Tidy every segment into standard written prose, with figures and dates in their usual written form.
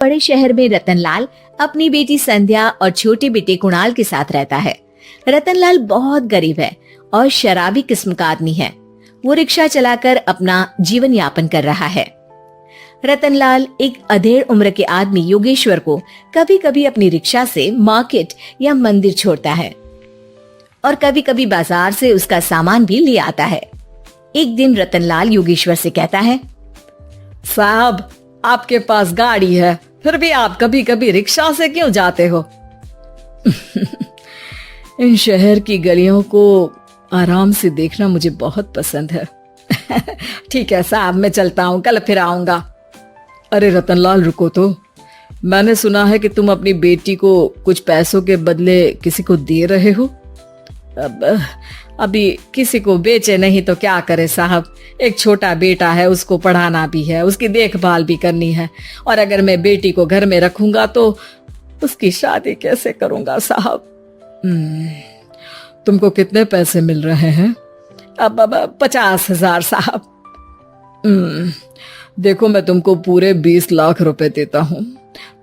बड़े शहर में रतनलाल अपनी बेटी संध्या और छोटे बेटे कुणाल के साथ रहता है। रतनलाल बहुत गरीब है और शराबी किस्म का आदमी है। वो रिक्शा चलाकर अपना जीवन यापन कर रहा है। रतनलाल एक अधेड़ उम्र के आदमी योगेश्वर को कभी कभी अपनी रिक्शा से मार्केट या मंदिर छोड़ता है और कभी कभी बाजार से उसका सामान भी ले आता है। एक दिन रतनलाल योगेश्वर से कहता है, साहब, आपके पास गाड़ी है, फिर भी आप कभी कभी रिक्शा से क्यों जाते हो? इन शहर की गलियों को आराम से देखना मुझे बहुत पसंद है। ठीक है साहब, मैं चलता हूँ, कल फिर आऊंगा। अरे रतनलाल, रुको तो। मैंने सुना है कि तुम अपनी बेटी को कुछ पैसों के बदले किसी को दे रहे हो। अभी किसी को बेचे नहीं तो क्या करे साहब। एक छोटा बेटा है, उसको पढ़ाना भी है, उसकी देखभाल भी करनी है, और अगर मैं बेटी को घर में रखूंगा तो उसकी शादी कैसे करूंगा साहब। तुमको कितने पैसे मिल रहे हैं? अब 50,000 साहब। देखो, मैं तुमको पूरे 20 लाख रुपए देता हूँ।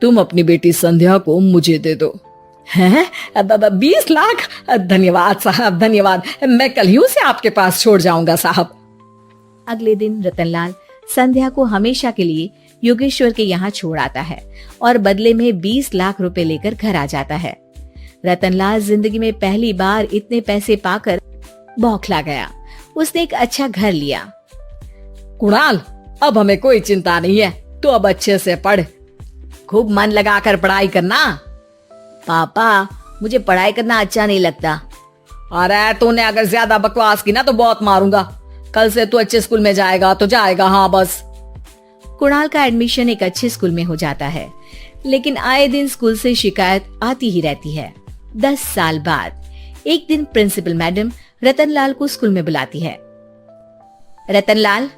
तुम अपनी बेटी संध्या को मुझे दे दो। हैं? 20 लाख? धन्यवाद साहब, धन्यवाद। मैं कल ही उसे आपके पास छोड़ जाऊंगा साहब। अगले दिन रतनलाल संध्या को हमेशा के लिए योगेश्वर के यहाँ छोड़ आता है और बदले में 20 लाख रुपए लेकर घर आ जाता है। रतनलाल जिंदगी में पहली बार इतने पैसे पाकर बौखला गया। उसने एक अच्छा घर लिया। कुणाल, अब हमें कोई चिंता नहीं है, तू अब अच्छे से पढ़, खूब मन लगाकर पढ़ाई करना। पापा, मुझे पढ़ाई करना अच्छा नहीं लगता। अरे तूने अगर ज्यादा बकवास की ना तो बहुत मारूंगा। कल से तू अच्छे स्कूल में जाएगा तो जाएगा, हाँ बस। कुणाल का एडमिशन एक अच्छे स्कूल में हो जाता है, लेकिन आए दिन स्कूल से शिकायत आती ही रहती है। 10 साल बाद एक दिन प्रिंसिपल मैडम रतनलाल को स्कूल में बुलाती है। रतनलाल,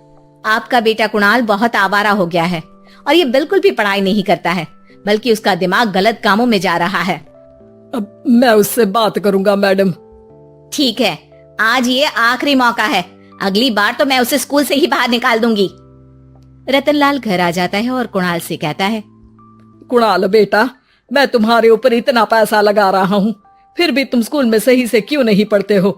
आपका बेटा कुणाल बहुत आवारा हो गया है और ये बिल्कुल भी पढ़ाई नहीं करता है, बल्कि उसका दिमाग गलत कामों में जा रहा है। अब मैं उससे बात करूंगा मैडम। ठीक है, आज ये आखिरी मौका है, अगली बार तो मैं उसे स्कूल से ही बाहर निकाल दूंगी। रतनलाल घर आ जाता है और कुणाल से कहता है, कुणाल बेटा, मैं तुम्हारे ऊपर इतना पैसा लगा रहा हूँ, फिर भी तुम स्कूल में सही से क्यों नहीं पढ़ते हो?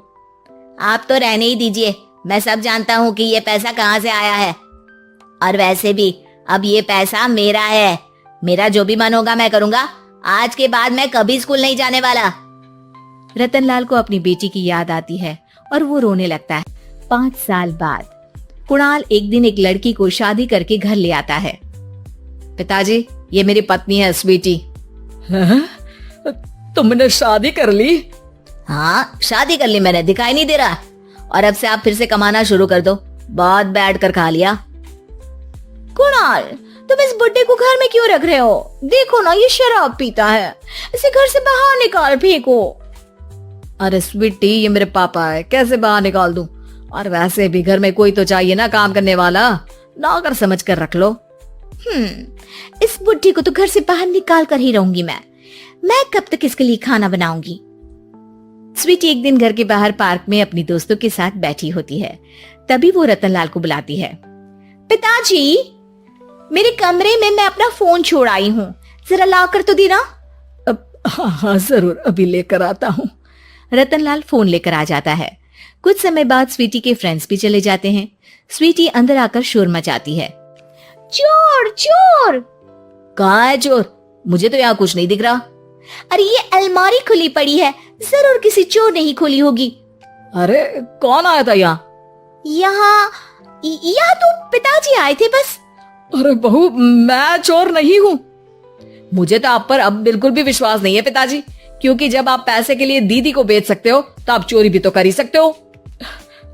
आप तो रहने ही दीजिए, मैं सब जानता हूँ कि ये पैसा कहाँ से आया है। और वैसे भी अब ये पैसा मेरा है, मेरा जो भी मन होगा मैं करूंगा। आज के बाद मैं कभी स्कूल नहीं जाने वाला। रतनलाल को अपनी बेटी की याद आती है और वो रोने लगता है। 5 साल बाद कुणाल एक दिन एक लड़की को शादी करके घर ले आता है। पिताजी, ये मेरी पत्नी है स्वीटी। तुमने शादी कर ली? हाँ, शादी कर ली मैंने, दिखाई नहीं दे रहा? और अब से आप फिर से कमाना शुरू कर दो, बहुत बैठ कर खा लिया। कुणाल, तुम इस बुड्ढे को घर में क्यों रख रहे हो? देखो ना, ये शराब पीता है, इसे घर से बाहर निकाल फेंको। अरे स्वीटी, ये मेरे पापा है, कैसे बाहर निकाल दूं? और वैसे भी घर में कोई तो चाहिए ना काम करने वाला, नौकर समझ कर रख लो। इस बुड्ढी को तो घर से बाहर निकाल कर ही रहूंगी मैं कब तक इसके लिए खाना बनाऊंगी? स्वीटी एक दिन घर के बाहर पार्क में अपनी दोस्तों के साथ बैठी होती है। तभी वो रतनलाल को बुलाती है। पिताजी, मेरे कमरे में मैं अपना फोन छोड़ आई हूँ, जरा ला कर तो देना। हाँ जरूर, अभी लेकर आता हूँ। रतनलाल फोन लेकर आ जाता है। कुछ समय बाद स्वीटी के फ्रेंड्स भी चले जाते हैं। स्वीटी अंदर आकर शोर मचाती है, चोर चोर। कहाँ है चोर? मुझे तो यहाँ कुछ नहीं दिख रहा। अरे ये अलमारी खुली पड़ी है, जरूर किसी चोर ने ही खोली होगी। अरे कौन आया था यहाँ तो पिताजी आए थे बस। अरे बहू, मैं चोर नहीं हूँ। मुझे तो आप पर अब बिल्कुल भी विश्वास नहीं है पिताजी, क्योंकि जब आप पैसे के लिए दीदी को बेच सकते हो तो आप चोरी भी तो कर ही सकते हो।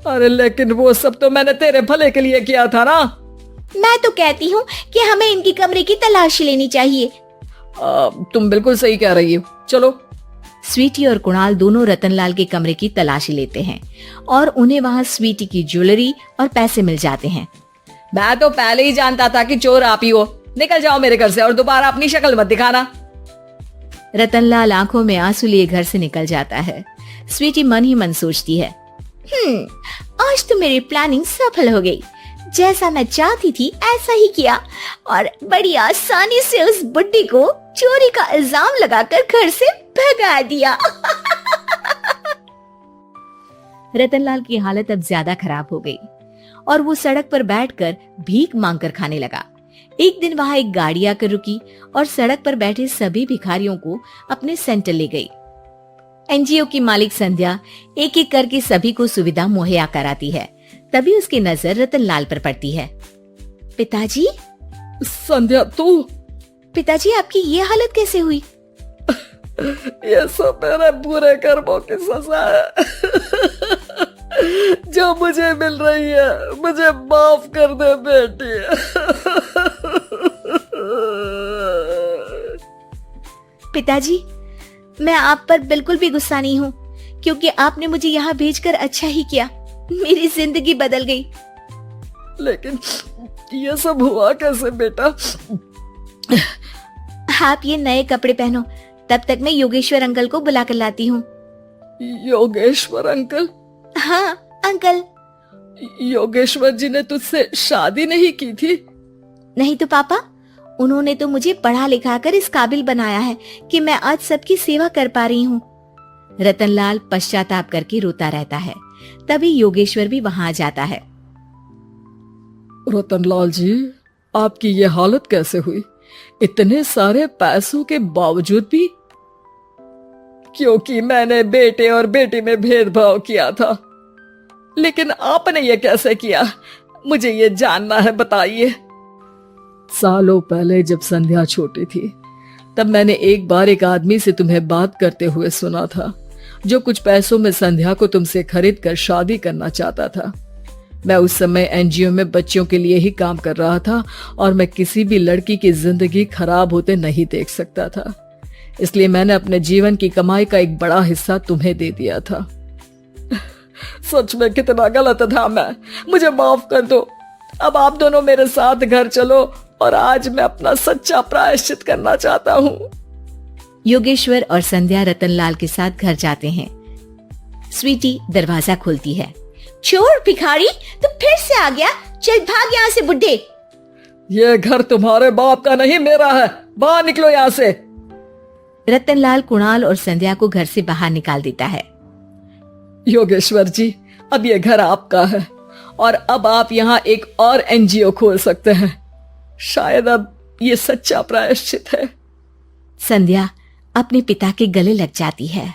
अरे लेकिन वो सब तो मैंने तेरे भले के लिए किया था ना। मैं तो कहती हूँ कि हमें इनकी कमरे की तलाशी लेनी चाहिए। तुम बिल्कुल सही कह रही हो, चलो। स्वीटी और कुणाल दोनों रतनलाल के कमरे की तलाशी लेते हैं और उन्हें वहाँ स्वीटी की ज्वेलरी और पैसे मिल जाते हैं। मैं तो पहले ही जानता था कि चोर आप ही हो। निकल जाओ मेरे घर से और दोबारा अपनी शक्ल मत दिखाना। रतनलाल आंखों में आंसू लिए घर से निकल जाता है। स्वीटी मन ही मन सोचती है, आज तो मेरी प्लानिंग सफल हो गई। जैसा मैं चाहती थी ऐसा ही किया और बड़ी आसानी से उस बुड्ढी को चोरी का इल्जाम लगाकर घर से भगा दिया। रतनलाल की हालत अब ज्यादा खराब हो गई और वो सड़क पर बैठकर भीख मांगकर खाने लगा। एक दिन वहां एक गाड़ी आकर रुकी और सड़क पर बैठे सभी भिखारियों को अपने सेंटर ले गई। एनजीओ की मालिक संध्या एक एक करके सभी को सुविधा मुहैया कराती है। तभी उसकी नजर रतनलाल पर पड़ती है। पिताजी, संध्या तू? पिताजी आपकी ये हालत कैसे हुई? ये सब मेरे बुरे कर्मों की सजा है जो मुझे मिल रही है। मुझे माफ कर दे बेटी। पिताजी, मैं आप पर बिल्कुल भी गुस्सा नहीं हूँ, क्योंकि आपने मुझे यहाँ भेजकर अच्छा ही किया। मेरी जिंदगी बदल गई। लेकिन ये सब हुआ कैसे बेटा? आप ये नए कपड़े पहनो, तब तक मैं योगेश्वर अंकल को बुला कर लाती हूँ। योगेश्वर अंकल? हाँ अंकल। योगेश्वर जी ने तुझसे शादी नहीं की थी? नहीं तो पापा, उन्होंने तो मुझे पढ़ा लिखा कर इस काबिल बनाया है कि मैं आज सबकी सेवा कर पा रही हूँ। रतनलाल पश्चाताप करके रोता रहता है। तभी योगेश्वर भी वहां आ जाता है। रतनलाल जी, आपकी ये हालत कैसे हुई? इतने सारे पैसों के बावजूद भी? क्योंकि मैंने बेटे और बेटी में भेदभाव किया था। लेकिन आपने ये कैसे किया? मुझे ये जानना है, बताइए। सालों पहले जब संध्या छोटी थी, तब मैंने एक बार एक आदमी से तुम्हें बात करते हुए सुना था, जो कुछ पैसों में संध्या को तुमसे खरीद कर शादी करना चाहता था। मैं उस समय एनजीओ में बच्चों के लिए ही काम कर रहा था और मैं किसी भी लड़की की जिंदगी खराब होते नहीं देख सकता था। इसलिए मैंने अपने जीवन की कमाई का एक बड़ा हिस्सा तुम्हें दे दिया था। सच में कितना गलत था मैं। मुझे माफ कर दो। अब आप दोनों मेरे साथ घर चलो और आज मैं अपना सच्चा प्रायश्चित करना चाहता हूँ। योगेश्वर और संध्या रतनलाल के साथ घर जाते हैं। स्वीटी दरवाजा खोलती है। चोर भिखारी, तो फिर से आ गया? चल भाग यहाँ से बुड्ढे। ये घर तुम्हारे बाप का नहीं, मेरा है। बाहर निकलो यहाँ से। रतनलाल कुणाल और संध्या को घर से बाहर निकाल देता है। योगेश्वर जी, अब ये घर आपका है और अब आप यहाँ एक और एनजीओ खोल सकते हैं। शायद अब ये सच्चा प्रायश्चित है। संध्या अपने पिता के गले लग जाती है।